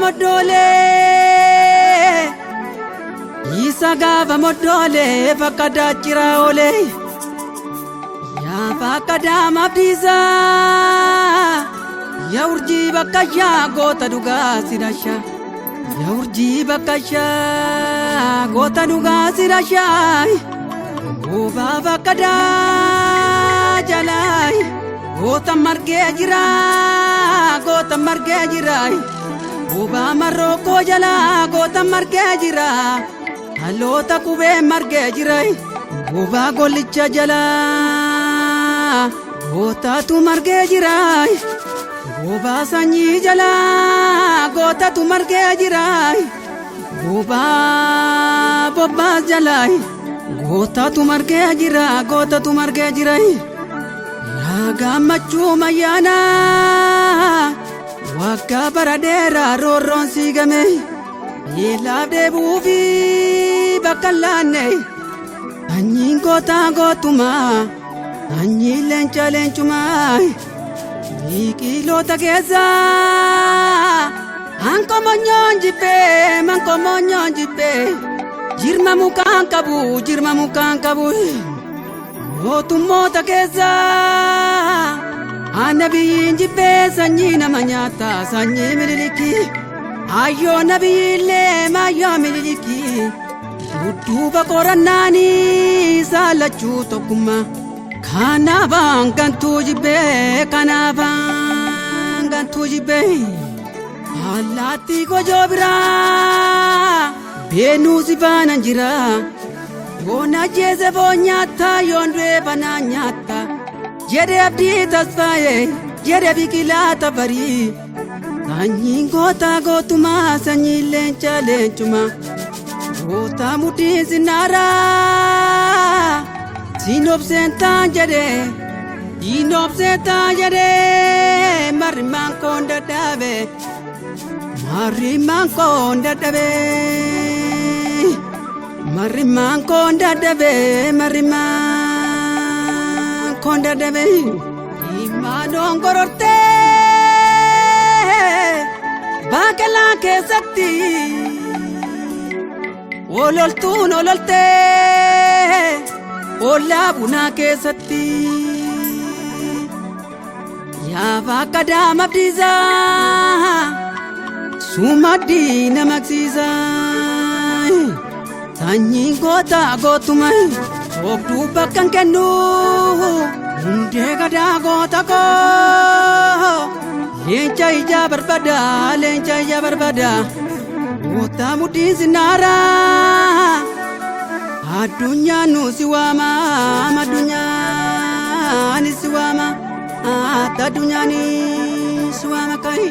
modole isa gaafa modole fakkaata jira ole yaa fakkaata mabdiisa yaa urjii bakka yaa goota dhugaa sidasha yaa urjii bakka yaa goota dhugaa sidasha oba fakkaata jalai goota margee jira goota margee jira oba maroko jala goota margee jira haloota kubee margee jira oba gollicha jala goota tu margee jira oba sanyii jala goota tu margee jira oba bobbaas jala goota tu margee jira goota tu margee jira gammachuu mayyaana waggaa bara dheeraa roorroon siigame ilaaf deebuufi bakka laanne anyiin gootaa gootumaa anyiin leenca leencumaa biqiloota keessaa hankomonyoon jibbee mankomonyoon jibbee jirma mukaan qabu mootummoota keessaa annabiin jibbee sanyii nama nyaata sanyii Minilikii ayyoo nabiyyiillee maayyoo Minilikii dudduuba qorannaanii saalachuu tokkummaa kanaafaan gantuu jibbee allaattii gojoo biraa beenuu si baanan jira yoona jeese foon nyaata yoon du'e banaa nyaata jedhe abdii tasfaa'e jedhe biqilaa tafarii sanyiin gootaa gootumaa sanyiin leenca leencumaa gootaa mudhiin sinaaraa siinobseentaan jedhe marrimaan koon dadhabe marrimaan koon dadhabe imaanoon gorortee baaqelaa keessatti ololtuun ololtee ollaa bunaa keessatti yaa fakkaata mabdiisaa sumaddii namaqsiisaa sanyiin gootaa gootumaa obduu bakkan kennu hundee gadaa goota koo leenca ijaa barbada goota mudhiin sinaaraa addunyaan nu si waama addunyaan si waama addunyaan si waama kai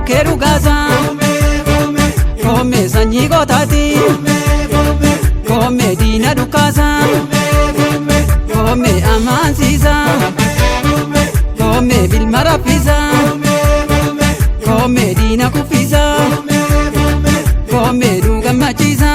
bookee dhugaasa koomee sanyii gootaati koomee diina dhukaasa koomee amansiisa koomee bilma raffisa koomee diina kuffisa koomee dhuu gammachiisa.